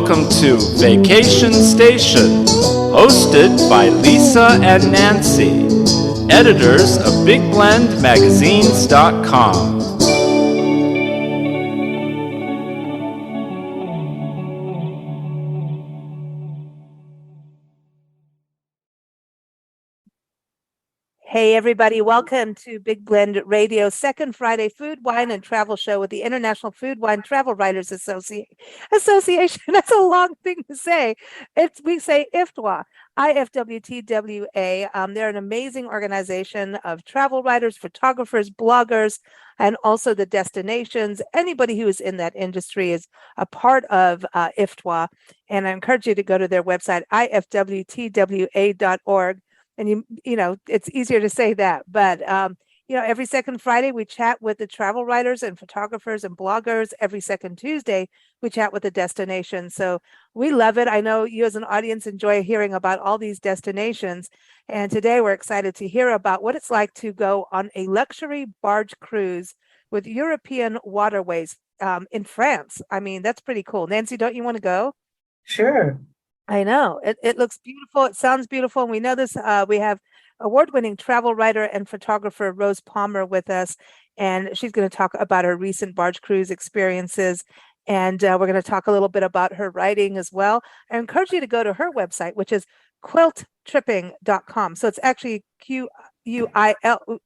Welcome to Vacation Station, hosted by Lisa and Nancy, editors of BigBlendMagazines.com. Hey everybody, welcome to Big Blend Radio, second Friday food, wine, and travel show with the International Food, Wine, Travel Writers Association. That's a long thing to say. We say IFTWA, IFWTWA. They're an amazing organization of travel writers, photographers, bloggers, and also the destinations. Anybody who is in that industry is a part of IFTWA. And I encourage you to go to their website, ifwtwa.org. And you know, it's easier to say that, but every second Friday we chat with the travel writers and photographers and bloggers. Every second Tuesday we chat with the destination. So we love it. I know you as an audience enjoy hearing about all these destinations. And today we're excited to hear about what it's like to go on a luxury barge cruise with European Waterways in France. I mean, that's pretty cool. Nancy, don't you want to go? Sure. I know. It looks beautiful. It sounds beautiful. And we know this. We have award-winning travel writer and photographer Rose Palmer with us, and she's going to talk about her recent barge cruise experiences. And we're going to talk a little bit about her writing as well. I encourage you to go to her website, which is quilttripping.com. So it's actually Quil.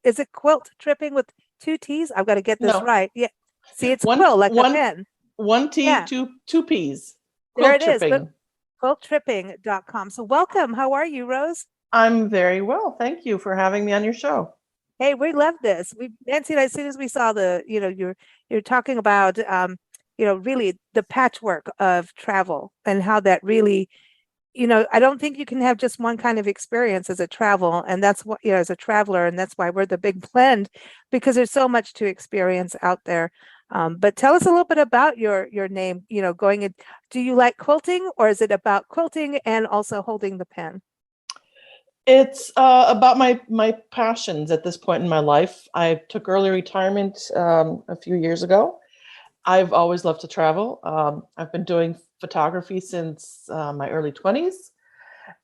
Is it quilt tripping with two T's? I've got to get this right. Yeah. See, it's quill like a pen. One T, Yeah. two P's. There it is. Quilttripping.com. So welcome. How are you, Rose? I'm very well. Thank you for having me on your show. Hey, we love this. Nancy and I, as soon as we saw you're talking about, really the patchwork of travel and how that really, I don't think you can have just one kind of experience as a travel. And that's what, as a traveler, and that's why we're the Big Blend, because there's so much to experience out there. But tell us a little bit about your name, going in. Do you like quilting, or is it about quilting and also holding the pen? It's about my passions at this point in my life. I took early retirement a few years ago. I've always loved to travel. I've been doing photography since my early 20s.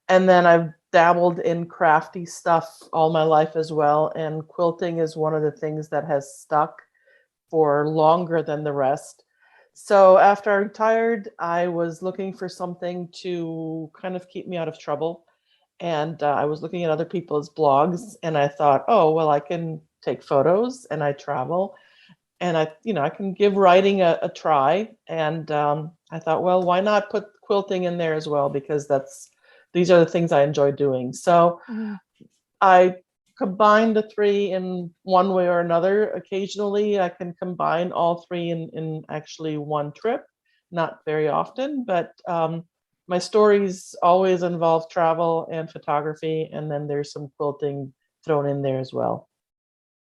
And then I've dabbled in crafty stuff all my life as well. And quilting is one of the things that has stuck for longer than the rest. So after I retired, I was looking for something to kind of keep me out of trouble. And I was looking at other people's blogs, and I thought, oh, well, I can take photos and I travel, and I can give writing a try. And I thought, well, why not put quilting in there as well? Because these are the things I enjoy doing. So I combine the three in one way or another. Occasionally I can combine all three in actually one trip, not very often, but my stories always involve travel and photography, and then there's some quilting thrown in there as well.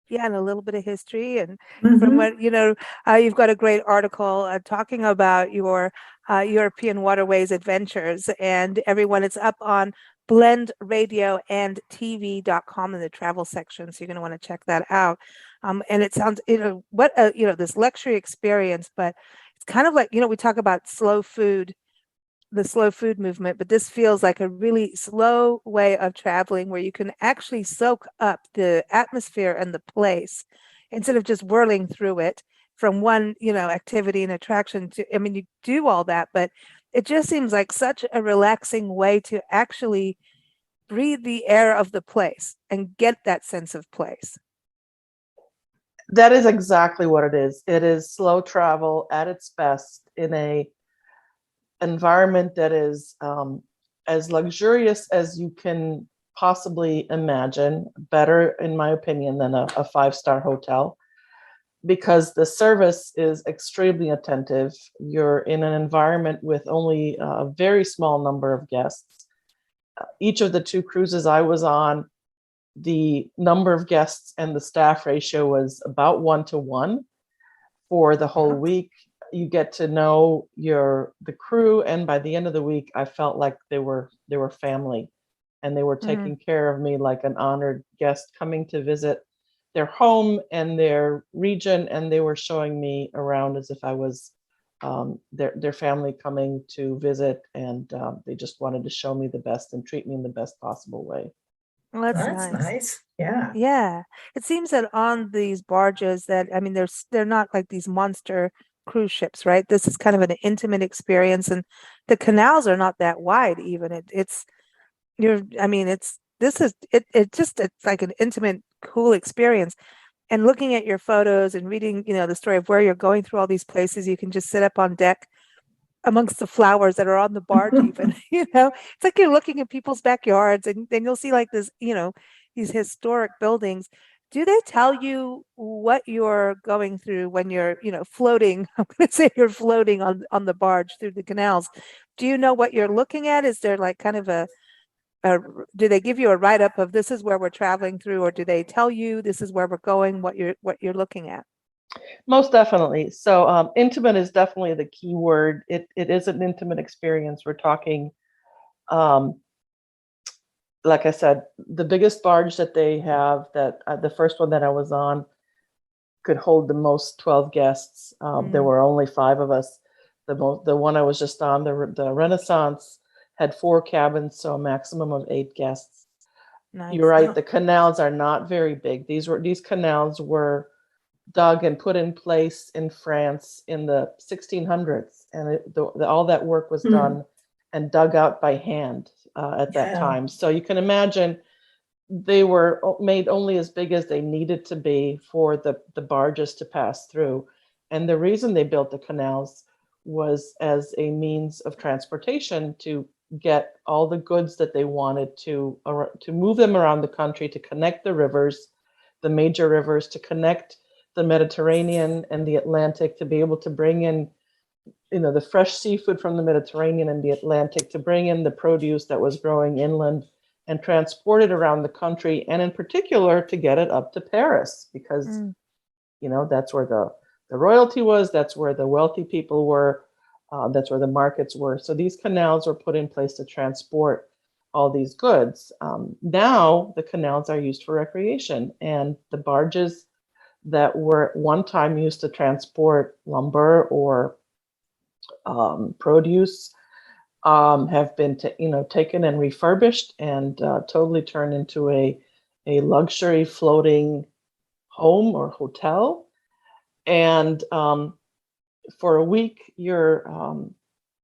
Yeah, and a little bit of history. And from what, you've got a great article talking about your European Waterways adventures, and everyone, it's up on blendradioandtv.com in the travel section. So you're going to want to check that out. And it sounds, this luxury experience, but it's kind of like, we talk about the slow food movement, but this feels like a really slow way of traveling where you can actually soak up the atmosphere and the place instead of just whirling through it from one, activity and attraction to, you do all that, but it just seems like such a relaxing way to actually breathe the air of the place and get that sense of place. That is exactly what it is. It is slow travel at its best in a environment that is as luxurious as you can possibly imagine, better in my opinion than a five-star hotel, because the service is extremely attentive. You're in an environment with only a very small number of guests. Each of the two cruises I was on, the number of guests and the staff ratio was about 1-to-1 for the whole week. You get to know the crew, and by the end of the week, I felt like they were family, and they were taking care of me like an honored guest coming to visit their home and their region, and they were showing me around as if I was their family coming to visit, and they just wanted to show me the best and treat me in the best possible way. Well, that's That's nice. nice. Yeah. Yeah. It seems that on these barges that, I mean, they're not like these monster cruise ships, right? This is kind of an intimate experience, and the canals are not that wide even. I mean, it's like an intimate, cool experience. And looking at your photos and reading, the story of where you're going through all these places, you can just sit up on deck amongst the flowers that are on the barge even. It's like you're looking at people's backyards, and then you'll see like this, these historic buildings. Do they tell you what you're going through when you're, floating? I'm going to say you're floating on the barge through the canals. Do you know what you're looking at? Is there like kind of do they give you a write-up of this is where we're traveling through, or do they tell you this is where we're going, what you're looking at? Most definitely. So intimate is definitely the key word. It is an intimate experience. We're talking, um, like I said, the biggest barge that they have, that the first one that I was on, could hold the most 12 guests. There were only 5 of us. The one I was just on, the Renaissance, had 4 cabins, so a maximum of 8 guests. Nice. You're right. The canals are not very big. These canals were dug and put in place in France in the 1600s, and all that work was done and dug out by hand at that time. So you can imagine they were made only as big as they needed to be for the barges to pass through. And the reason they built the canals was as a means of transportation to get all the goods that they wanted to move them around the country, to connect the rivers, the major rivers, to connect the Mediterranean and the Atlantic, to be able to bring in, the fresh seafood from the Mediterranean and the Atlantic, to bring in the produce that was growing inland and transport it around the country, and in particular to get it up to Paris, because that's where the royalty was, that's where the wealthy people were, that's where the markets were. So these canals were put in place to transport all these goods. Now the canals are used for recreation, and the barges that were at one time used to transport lumber or produce have been taken and refurbished and totally turned into a luxury floating home or hotel. And for a week, you're on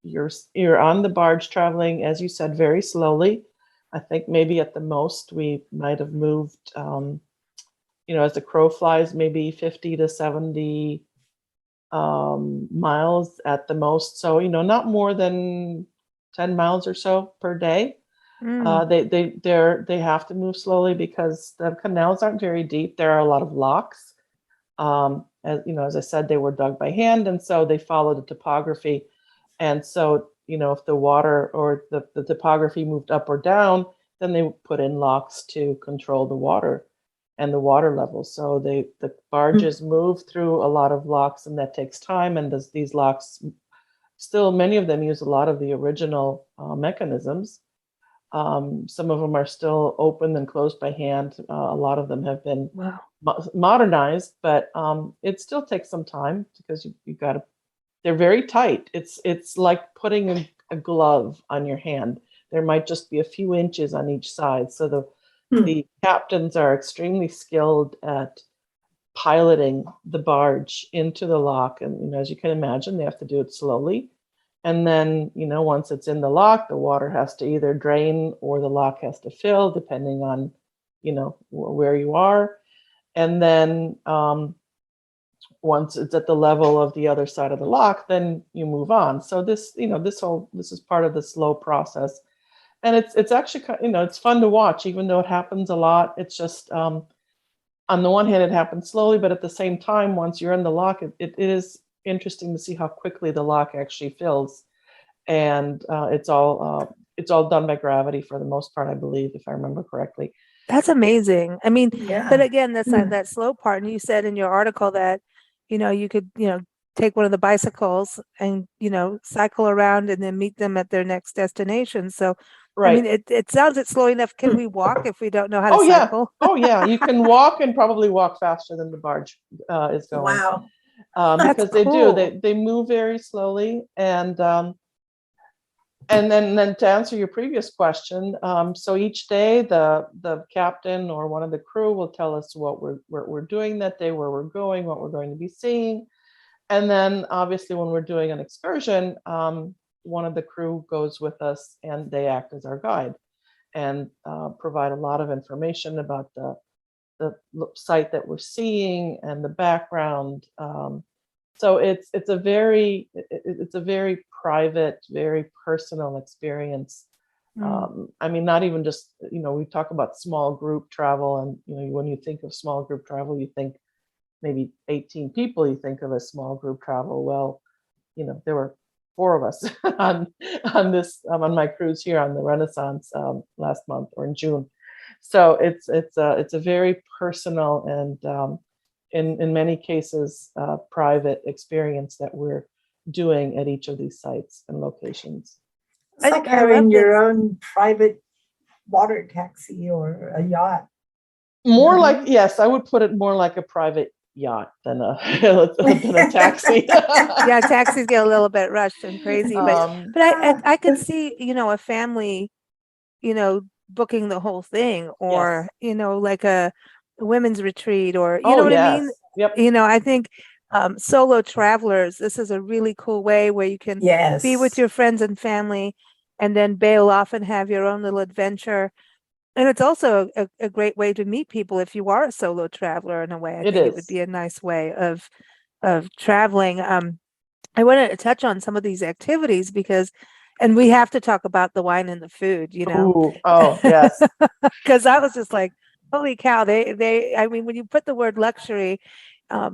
the barge traveling, as you said, very slowly. I think maybe at the most we might have moved, as the crow flies, maybe 50 to 70 miles at the most. So, not more than 10 miles or so per day. They have to move slowly because the canals aren't very deep. There are a lot of locks. As I said, they were dug by hand, and so they follow the topography. And so, if the water or the topography moved up or down, then they put in locks to control the water and the water level. So the barges move through a lot of locks, and that takes time. And these locks, still, many of them use a lot of the original mechanisms. Some of them are still open and closed by hand. A lot of them have been modernized, but it still takes some time because you got to. They're very tight. It's like putting a glove on your hand. There might just be a few inches on each side. So the captains are extremely skilled at piloting the barge into the lock, and as you can imagine, they have to do it slowly. And then, once it's in the lock, the water has to either drain or the lock has to fill, depending on, where you are. And then once it's at the level of the other side of the lock, then you move on. So this is part of the slow process. And it's actually, it's fun to watch, even though it happens a lot. It's just, on the one hand, it happens slowly, but at the same time, once you're in the lock, it is interesting to see how quickly the lock actually fills. And it's all done by gravity for the most part, I believe, if I remember correctly. That's amazing. I mean, Yeah. but again, that's that slow part. And you said in your article that, you could, take one of the bicycles and, cycle around and then meet them at their next destination. So, Right. I mean, it sounds it's slow enough. Can we walk if we don't know how to Oh yeah. cycle? Oh yeah. You can walk, and probably walk faster than the barge is going. Wow. That's because they do. cool. They move very slowly, and then to answer your previous question, so each day the captain or one of the crew will tell us what we're doing that day, where we're going, what we're going to be seeing, and then obviously when we're doing an excursion, one of the crew goes with us and they act as our guide and provide a lot of information about the site that we're seeing and the background. So it's a very private, very personal experience. I mean, not even just, we talk about small group travel, and when you think of small group travel, you think maybe 18 people, you think of as small group travel. Well, there were four of us on my cruise here on the Renaissance last month, or in June. So it's a very personal and in many cases private experience that we're doing at each of these sites and locations. It's like having your own private water taxi or a yacht. More like, yes, I would put it more like a private yacht than a than a taxi. Yeah, taxis get a little bit rushed and crazy, but I could see, a family, booking the whole thing, or like a women's retreat, or you know what I mean? Yep. I think solo travelers, this is a really cool way where you can be with your friends and family and then bail off and have your own little adventure. And it's also a great way to meet people if you are a solo traveler in a way. I think it would be a nice way of traveling. I wanted to touch on some of these activities and we have to talk about the wine and the food, Ooh, oh, yes. Because I was just like, holy cow, I mean, when you put the word luxury,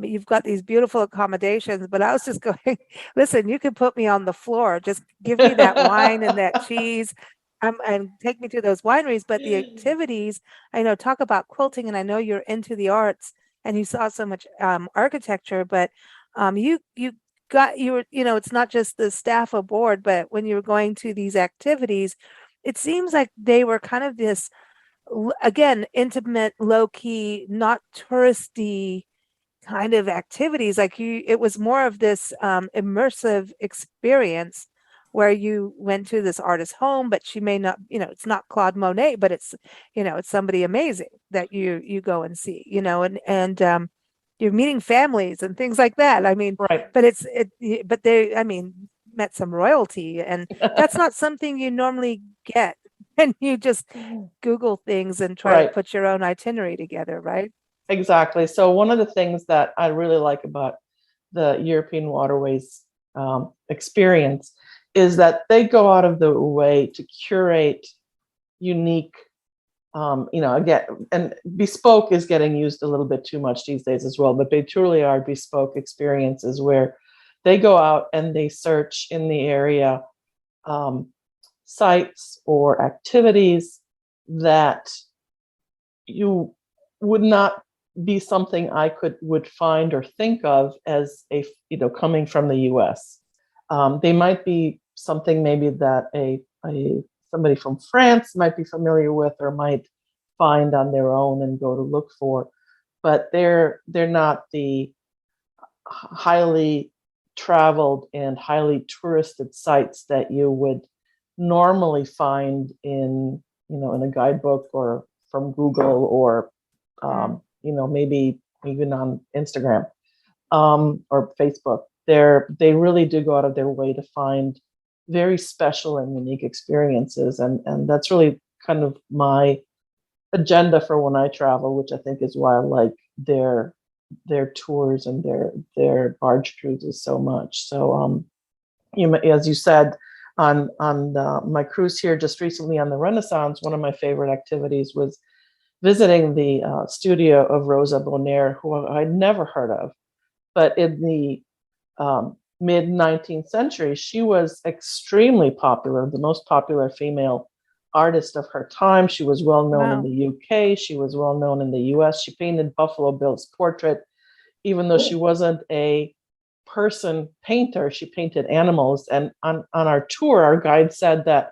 you've got these beautiful accommodations, but I was just going, listen, you can put me on the floor, just give me that wine and that cheese, and take me to those wineries. But the activities, I know, talk about quilting, and I know you're into the arts and you saw so much architecture, but you were, it's not just the staff aboard, but when you were going to these activities, it seems like they were kind of this, again, intimate, low key, not touristy kind of activities. Like it was more of this immersive experience where you went to this artist's home, but she may not, it's not Claude Monet, but it's, it's somebody amazing that you go and see, and you're meeting families and things like that. I mean, right. But they, I mean, met some royalty, and that's not something you normally get. And you just Google things and try to put your own itinerary together, right? Exactly. So one of the things that I really like about the European Waterways experience is that they go out of the way to curate unique, again, and bespoke is getting used a little bit too much these days as well, but they truly are bespoke experiences where they go out and they search in the area sites or activities that you would not be something I would find or think of as coming from the U.S. They might be something maybe that somebody from France might be familiar with or might find on their own and go to look for, but they're not the highly traveled and highly touristed sites that you would normally find in a guidebook or from Google or maybe even on Instagram or Facebook. They really do go out of their way to find very special and unique experiences, and that's really kind of my agenda for when I travel, which I think is why I like their tours and their barge cruises so much. So as you said, on my cruise here just recently on the Renaissance, one of my favorite activities was visiting the studio of Rosa Bonheur, who I'd never heard of, but in the mid 19th century, she was extremely popular, the most popular female artist of her time. She was well known in the UK. She was well known in the US. She painted Buffalo Bill's portrait, even though she wasn't a person painter. She painted animals. And on our tour, our guide said that,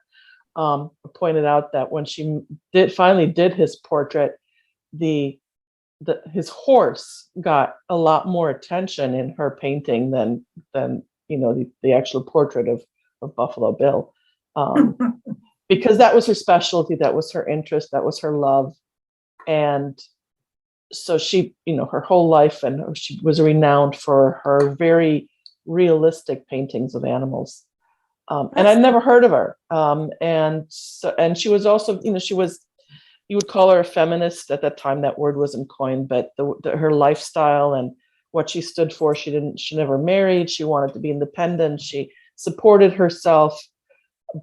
pointed out that when she finally did his portrait, the his horse got a lot more attention in her painting than the actual portrait of Buffalo Bill, because that was her specialty, that was her interest, that was her love. And so she, her whole life, and she was renowned for her very realistic paintings of animals. And I'd never heard of her. And she was also, you would call her a feminist at that time. That word wasn't coined, but her lifestyle and what she stood for. She never married. She wanted to be independent. She supported herself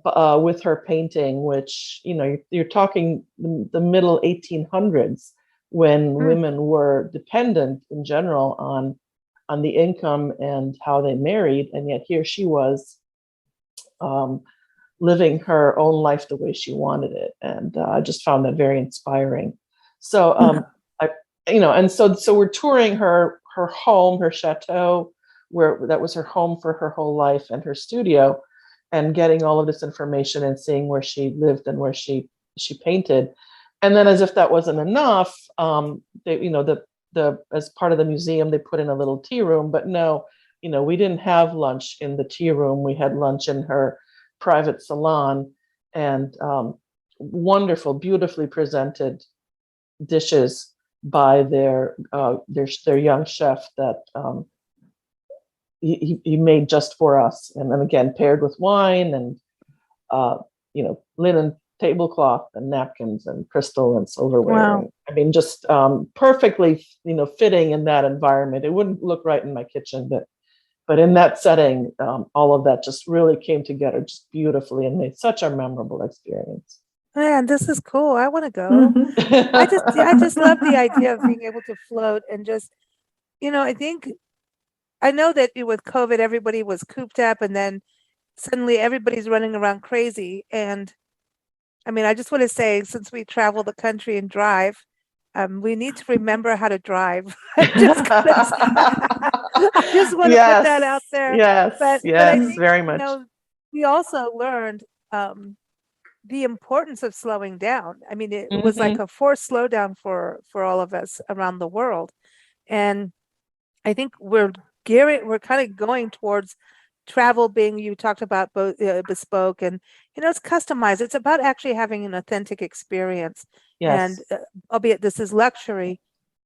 with her painting, which, you're talking the middle 1800s, when women were dependent in general on the income and how they married. And yet here she was, living her own life the way she wanted it. And I just found that very inspiring. So, so we're touring her home, her chateau, where that was her home for her whole life, and her studio, and getting all of this information and seeing where she lived and where she painted. And then, as if that wasn't enough, as part of the museum, they put in a little tea room. But no, we didn't have lunch in the tea room. We had lunch in her private salon, and wonderful, beautifully presented dishes by their young chef that he made just for us, and then again paired with wine and linen tablecloth and napkins and crystal and silverware. Wow. I mean, just perfectly fitting in that environment. It wouldn't look right in my kitchen, but in that setting, all of that just really came together just beautifully and made such a memorable experience. Man, this is cool. I want to go. I just love the idea of being able to float and just, I know that with COVID, everybody was cooped up, and then suddenly everybody's running around crazy. And I mean, I just want to say, since we travel the country and drive, we need to remember how to drive. I just want to put that out there. Yes, but I think, very much. We also learned the importance of slowing down. I mean, it was like a forced slowdown for all of us around the world. And I think we're kind of going towards travel being, you talked about both bespoke, and it's customized. It's about actually having an authentic experience. Yes. And albeit this is luxury,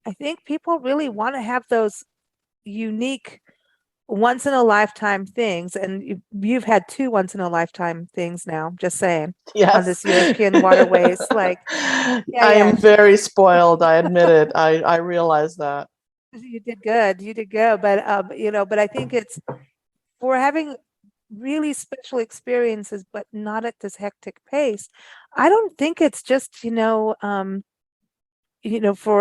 I think people really want to have those unique once in a lifetime things. And you've had 2 once in a lifetime things now, just saying. Yes. On this European waterways. Like, I am very spoiled. I admit it. I realize that. You did good. But I think we're having really special experiences, but not at this hectic pace. I don't think it's just, for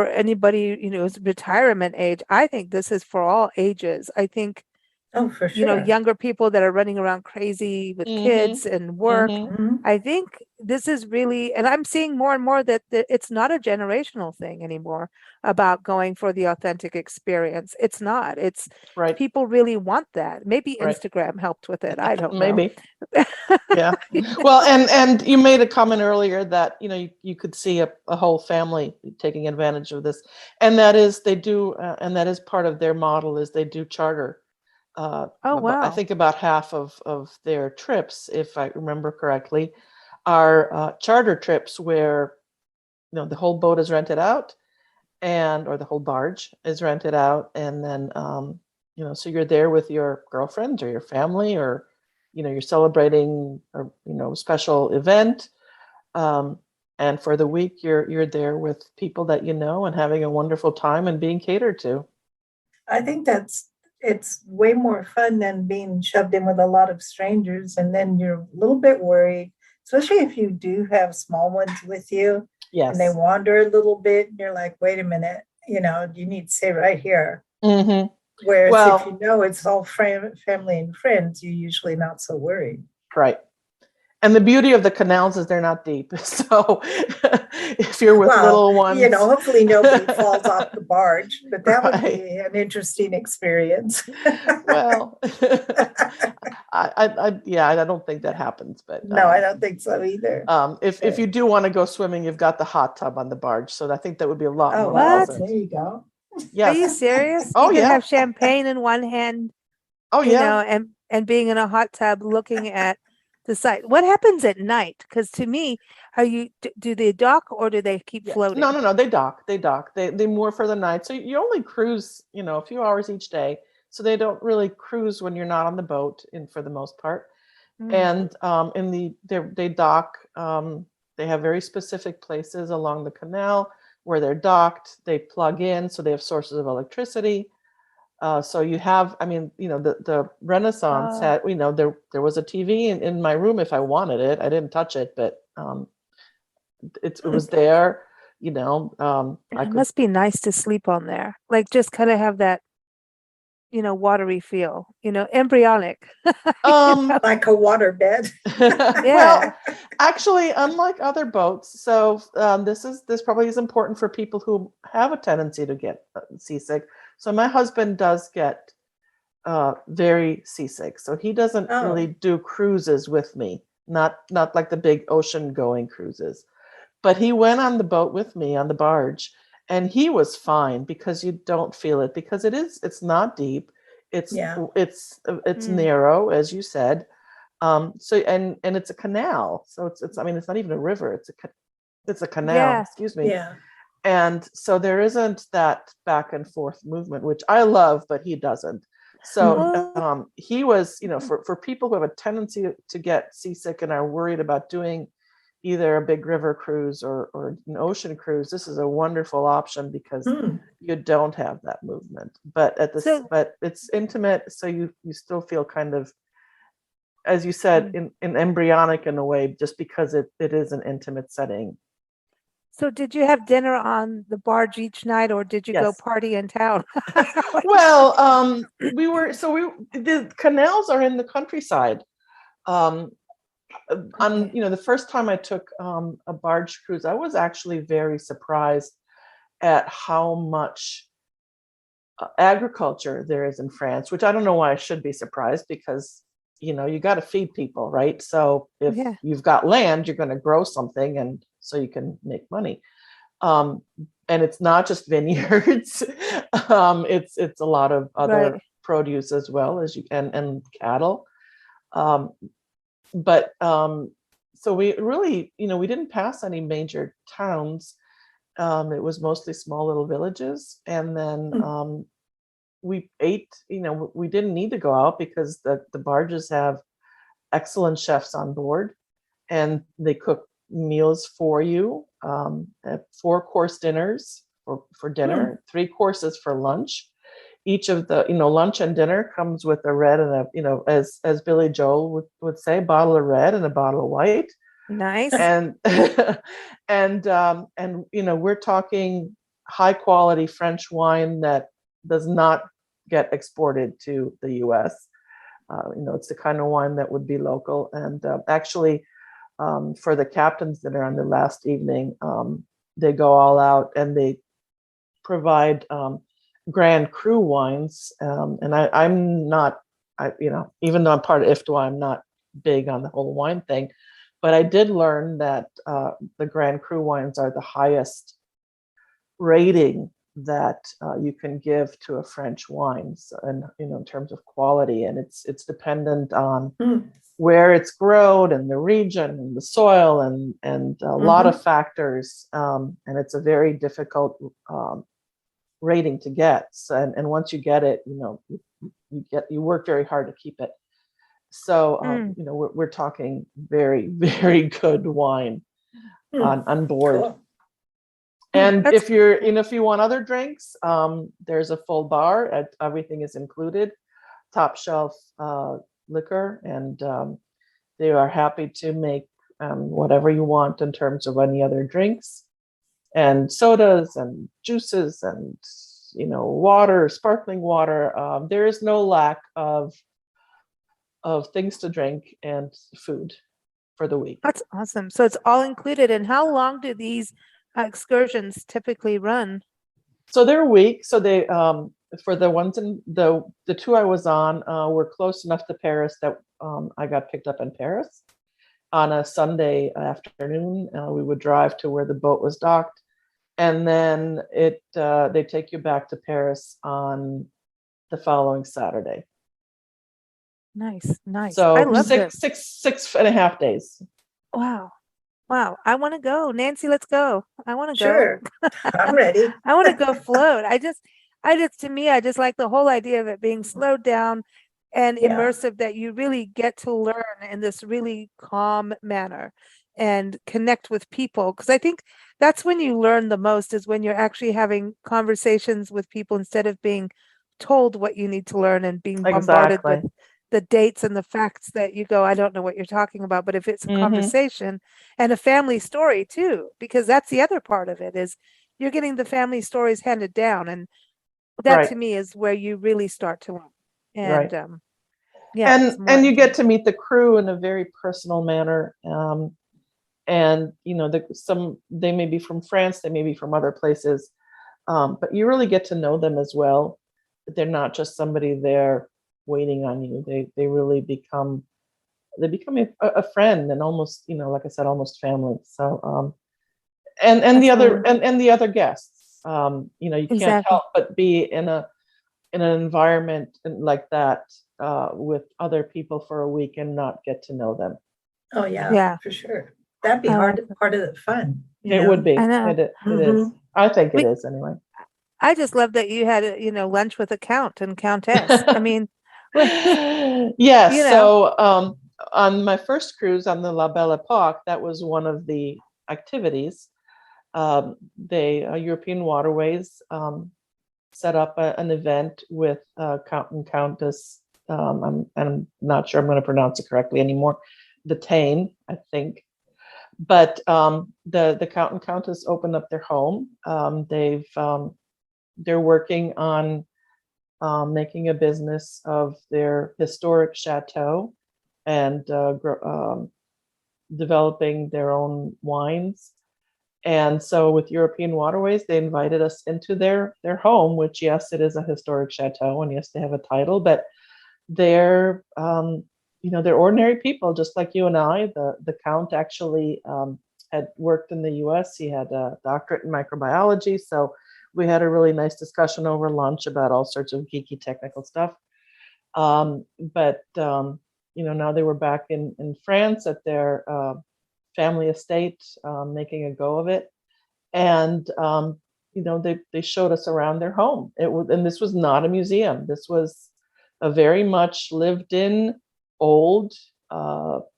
anybody, retirement age. I think this is for all ages. I think, for sure. Younger people that are running around crazy with kids and work. I think this is really, and I'm seeing more and more that it's not a generational thing anymore about going for the authentic experience. It's not. It's right. People really want that. Maybe Instagram helped with it. I don't know. Maybe. Yeah. Well, and you made a comment earlier that, you could see a whole family taking advantage of this. And that is, they do, and that is part of their model, is they do charter. Oh, wow. I think about half of their trips, if I remember correctly, are charter trips where, the whole boat is rented out, or the whole barge is rented out. And then, so you're there with your girlfriend or your family, or, you're celebrating a special event. And for the week, you're there with people that and having a wonderful time and being catered to. I think it's way more fun than being shoved in with a lot of strangers, and then you're a little bit worried, especially if you do have small ones with you. Yes. And they wander a little bit, and you're like, wait a minute, you need to stay right here. Whereas if it's all family and friends, you're usually not so worried. Right. And the beauty of the canals is they're not deep. So if you're with Well, little ones, hopefully nobody falls off the barge, but that would right. be an interesting experience. Well, yeah, I don't think that happens, but No, I don't think so either. if you do want to go swimming, you've got the hot tub on the barge, so I think that would be a lot Oh, more What? pleasant. there you go. Are Yes. you serious? Oh, You could yeah. have champagne in one hand, Oh, you yeah. know, and being in a hot tub looking at the site. What happens at night? Because to me, do they dock or do they keep Yeah. floating? No. They dock. They moor for the night. So you only cruise, a few hours each day. So they don't really cruise when you're not on the boat, for the most part. Mm. And they dock. They have very specific places along the canal where they're docked. They plug in, so they have sources of electricity. So you have, the Renaissance Oh. had, there was a TV in my room if I wanted it. I didn't touch it, but it was there. I It could. must be nice to sleep on there. Like just kind of have that, watery feel, embryonic. Like a water bed. Well, actually, unlike other boats, so this probably is important for people who have a tendency to get seasick. So my husband does get very seasick, so he doesn't Oh. really do cruises with me, not like the big ocean going cruises. But he went on the boat with me on the barge, and he was fine because you don't feel it because it's not deep. It's Yeah. it's narrow, as you said. So and it's a canal, so it's it's not even a river. It's a canal. Yeah. Excuse me. Yeah. And so there isn't that back and forth movement, which I love, but he doesn't. So Well, he was, for people who have a tendency to get seasick and are worried about doing either a big river cruise or an ocean cruise, this is a wonderful option because Hmm. you don't have that movement. But so but it's intimate, so you still feel kind of, as you said, in embryonic in a way, just because it is an intimate setting. so did you have dinner on the barge each night or did you go Yes. party in town? Well, the canals are in the countryside. On Okay. the first time I took a barge cruise, I was actually very surprised at how much agriculture there is in France, which I don't know why I should be surprised because you got to feed people, right? So if Yeah. you've got land, you're going to grow something, and so you can make money. Um, and it's not just vineyards; it's a lot of other Right. produce as well as and cattle. Um, but So we really, we didn't pass any major towns. It was mostly small little villages, and then Hmm. we ate. We didn't need to go out because the barges have excellent chefs on board, and they cook meals for you. At 4-course dinners for Hmm. dinner, 3 courses for lunch. Each of the lunch and dinner comes with a red and a as Billy Joel would say, bottle of red and a bottle of white. Nice. And we're talking high quality French wine that does not get exported to the US. It's the kind of wine that would be local. And actually, for the captain's dinner on the last evening, they go all out and they provide Grand Cru wines. And I'm not, even though I'm part of IFTWA, I'm not big on the whole wine thing. But I did learn that the Grand Cru wines are the highest rating that you can give to a French wine, so, and in terms of quality, and it's dependent on Hmm. where it's grown and the region and the soil and a lot of factors, and it's a very difficult rating to get. So, and once you get it, you work very hard to keep it. So we're talking very, very good wine Hmm. on board. Cool. And That's if you want other drinks, there's a full bar. Everything is included, top shelf liquor, and they are happy to make whatever you want in terms of any other drinks and sodas and juices and water, sparkling water. There is no lack of things to drink and food. for the week. That's awesome. So it's all included. And how long do these excursions typically run? So they're a week. So they for the ones in the two I was on were close enough to Paris that I got picked up in Paris on a Sunday afternoon. We would drive to where the boat was docked, and then they take you back to Paris on the following Saturday. Nice, nice. I So love this. six and a half days. Wow. Wow. I want to go. Nancy, let's go. I want to go. Sure, I'm ready. I want to go float. To me, I just like the whole idea of it being slowed down and Yeah. immersive, that you really get to learn in this really calm manner and connect with people. Because I think that's when you learn the most, is when you're actually having conversations with people instead of being told what you need to learn and being bombarded Exactly. with the dates and the facts that you go, I don't know what you're talking about. But if it's a Mhm. conversation and a family story too, because that's the other part of it, is you're getting the family stories handed down, and that Right. to me is where you really start to learn. Right. And yeah, it's more And you get intimate. to meet the crew in a very personal manner. And they may be from France, they may be from other places, but you really get to know them as well. They're not just somebody there waiting on you. They really become a friend, and almost, like I said, almost family. So and the other Absolutely. and the other guests, you can't Exactly. help but be in an environment like that with other people for a week and not get to know them. Oh, yeah, Yeah. for sure. That'd be I like it. part of the fun, It would be. I know. It is. Mhm. I think it We, is anyway. I just love that you had, lunch with a count and countess. I mean, well, Yes. you know, So on my first cruise on the La Belle Epoque, that was one of the activities. European Waterways set up an event with Count and Countess. I'm not sure I'm going to pronounce it correctly anymore. The Tane, I think. But the Count and Countess opened up their home. They're working on making a business of their historic chateau and developing their own wines. And so with European Waterways, they invited us into their home, which, yes, it is a historic chateau, and yes, they have a title, but they're they're ordinary people just like you and I. The Count actually had worked in the US. He had a doctorate in microbiology, so we had a really nice discussion over lunch about all sorts of geeky technical stuff. But now they were back in France at their family estate, making a go of it. And they showed us around their home. And this was not a museum. This was a very much lived in, old,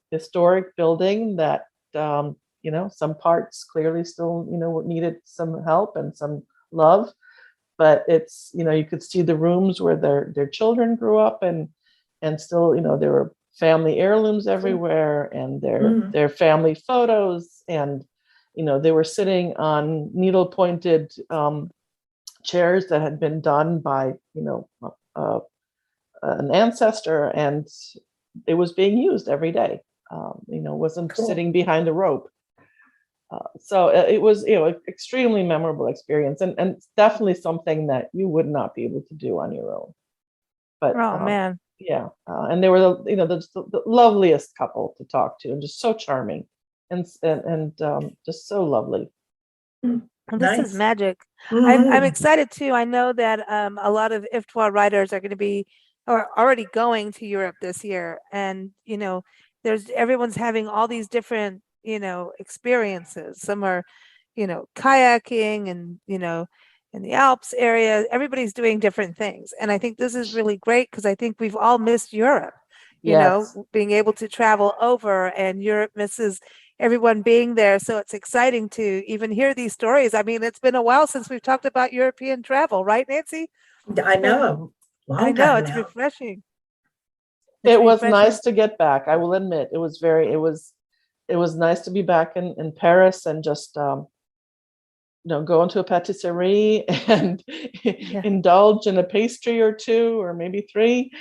historic building that some parts clearly still needed some help and some love. But it's, you could see the rooms where their children grew up, and still, there were family heirlooms everywhere, and Mhm. their family photos, and they were sitting on needle pointed chairs that had been done by uh, an ancestor, and it was being used every day. Wasn't Cool. sitting behind a rope. So it was, extremely memorable experience, and it's definitely something that you would not be able to do on your own. But oh man. yeah, and they were the loveliest couple to talk to, and just so charming, and just so lovely. Well, this is Nice. magic. I'm Mhm. excited too. I know that a lot of IFTWA writers are going to be, or already going to Europe this year, and everyone's having all these different experiences. Some are kayaking, and in the Alps area. Everybody's doing different things, and I think this is really great, because I think we've all missed Europe. Yes. Being able to travel over, and Europe misses everyone being there. So it's exciting to even hear these stories. I mean, it's been a while since we've talked about European travel, right, Nancy? I know, I long know, time it's now. refreshing. It's It was refreshing. nice to get back. I will admit, it was nice to be back in Paris, and just go into a patisserie and Yeah. indulge in a pastry or two, or maybe three,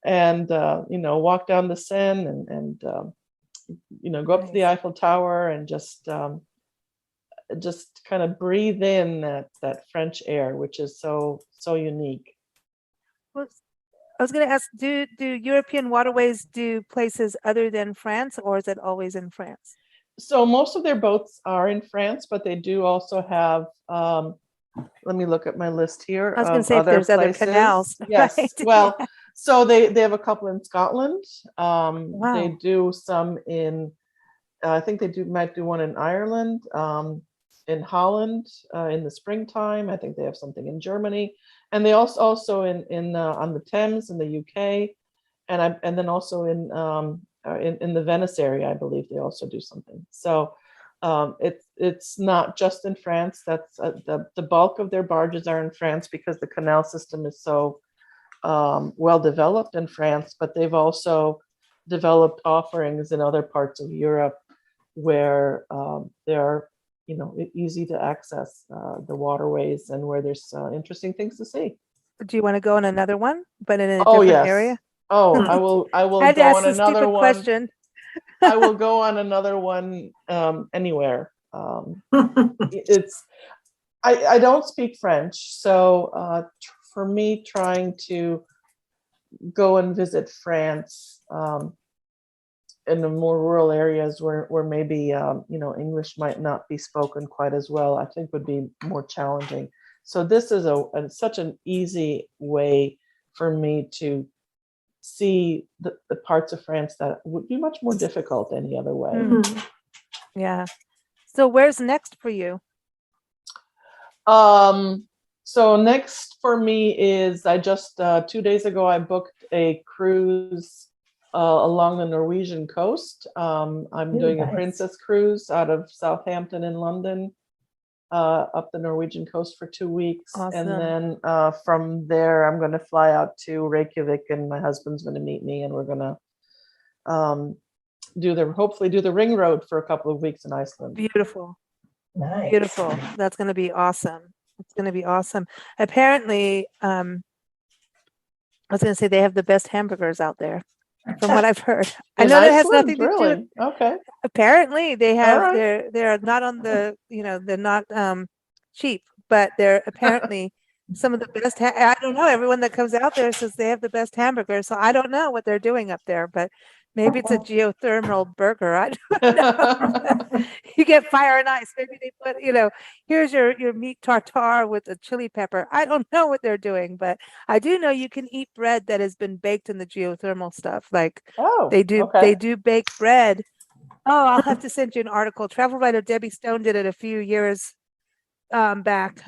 and walk down the Seine, and go up to the Nice. Eiffel Tower and just kind of breathe in that French air, which is so unique. Well, I was going to ask, do European waterways do places other than France, or is it always in France? So most of their boats are in France, but they do also have, let me look at my list here I was going to of say if other there's other places. canals, Yes. right? Well, so they have a couple in Scotland. They Wow. do some in, I think they might do one in Ireland, in Holland, in the springtime. I think they have something in Germany, and they also in on the Thames in the UK, and then also in the Venice area, I believe they also do something. So it's not just in France. That's the bulk of their barges are in France because the canal system is so well developed in France, but they've also developed offerings in other parts of Europe where they're easy to access the waterways and where there's interesting things to see. Do you want to go on another one, but in a Oh different yes. area? Oh, I will I had to go ask on the another stupid one. question. I will go on another one anywhere. It's I don't speak French, so for me trying to go and visit France in the more rural areas where maybe English might not be spoken quite as well, I think would be more challenging. So this is such an easy way for me to see the parts of France that would be much more difficult any other way. Yeah. So where's next for you? So next for me is I just 2 days ago I booked a cruise along the Norwegian coast. I'm doing a nice. princess cruise out of Southampton in London, up the Norwegian coast for 2 weeks. Awesome. And then from there, I'm going to fly out to Reykjavik, and my husband's going to meet me, and we're going to hopefully do the ring road for a couple of weeks in Iceland. Beautiful. Nice. Beautiful. That's going to be awesome. It's going to be awesome. Apparently, I was going to say they have the best hamburgers out there, from what I've heard. I In know that has Iceland? nothing to do Really? with. Okay. Apparently, they All have. right. They're not on the. They're not cheap, but they're apparently some of the best. I don't know. Everyone that comes out there says they have the best hamburgers. So I don't know what they're doing up there, but maybe it's a geothermal burger. I don't know. You get fire and ice. Maybe they put, here's your meat tartare with a chili pepper. I don't know what they're doing, but I do know you can eat bread that has been baked in the geothermal stuff. Like Oh, they do okay. bake bread. Oh, I'll have to send you an article. Travel writer Debbie Stone did it a few years back.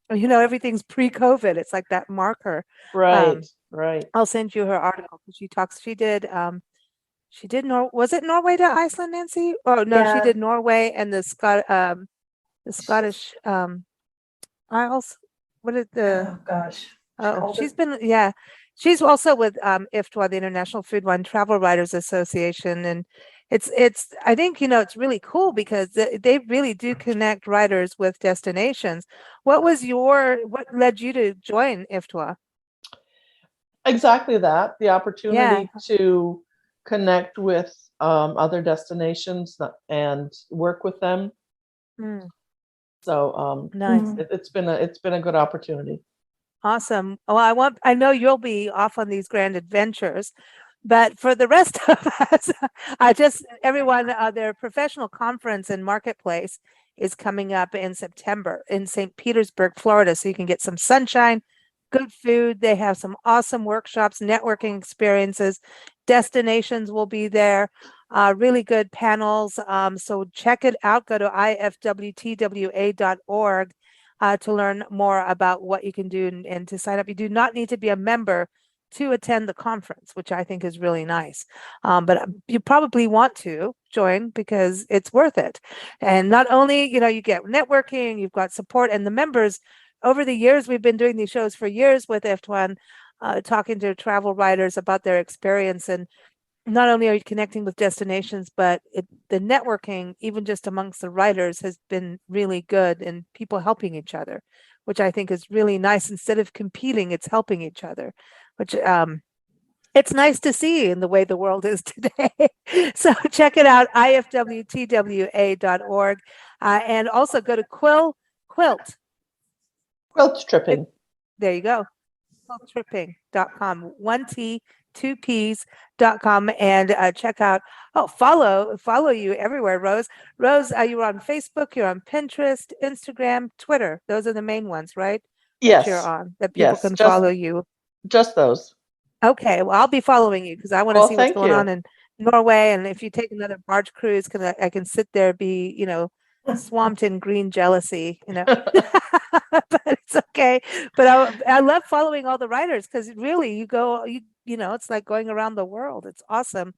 Everything's pre-COVID. It's like that marker. Right, right. I'll send you her article because she did was it Norway to Iceland, Nancy? Oh no, she Yeah. did Norway and the Scottish Isles. What did Oh gosh. she's also with IFTWA, the International Food Wine Travel Writers Association, and it's I think it's really cool because they really do connect writers with destinations. What led you to join IFTWA? Exactly that. The Yeah. opportunity to connect with other destinations and work with them. Mm, So nice. it's been a good opportunity. Awesome. Well, I know you'll be off on these grand adventures, but for the rest of us, everyone, their professional conference and marketplace is coming up in September in St. Petersburg, Florida. So you can get some sunshine, good food. They have some awesome workshops, networking experiences. Destinations will be there. Really good panels. So check it out. Go to ifwtwa.org to learn more about what you can do and to sign up. You do not need to be a member to attend the conference, which I think is really nice. But you probably want to join because it's worth it. And not only, you get networking, you've got support, and the members. Over the years, we've been doing these shows for years with IFTWA, talking to travel writers about their experience. And not only are you connecting with destinations, but the networking, even just amongst the writers, has been really good, and people helping each other, which I think is really nice. Instead of competing, it's helping each other, which It's nice to see in the way the world is today. So check it out, ifwtwa.org. And also go to quilt. Quilt tripping. There you go. Quilttripping.com. 1T, 2Ps.com. And check out, follow you everywhere, Rose. Rose, you're on Facebook, you're on Pinterest, Instagram, Twitter. Those are the main ones, right? That you're Yes. on, that people Yes. can Just, follow you. just those. Okay, well, I'll be following you because I want to Well, see what's thank going you. on in Norway. And if you take another barge cruise, I can sit there, be, swamped in green jealousy, but it's okay. But I love following all the writers because really it's like going around the world. It's awesome.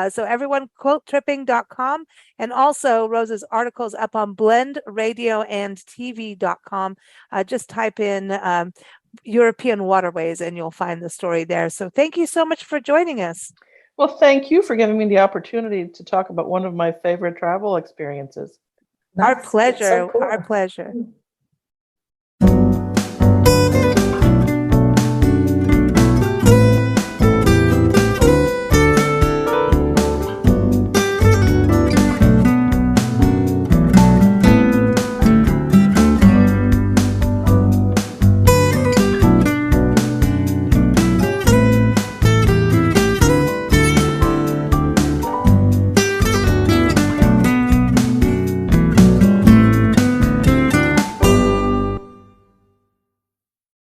So everyone, quilttripping.com, and also Rose's articles up on blendradioandtv.com. Just type in European Waterways and you'll find the story there. So thank you so much for joining us. Well, thank you for giving me the opportunity to talk about one of my favorite travel experiences. Our Nice. It's pleasure. so cool. Our pleasure.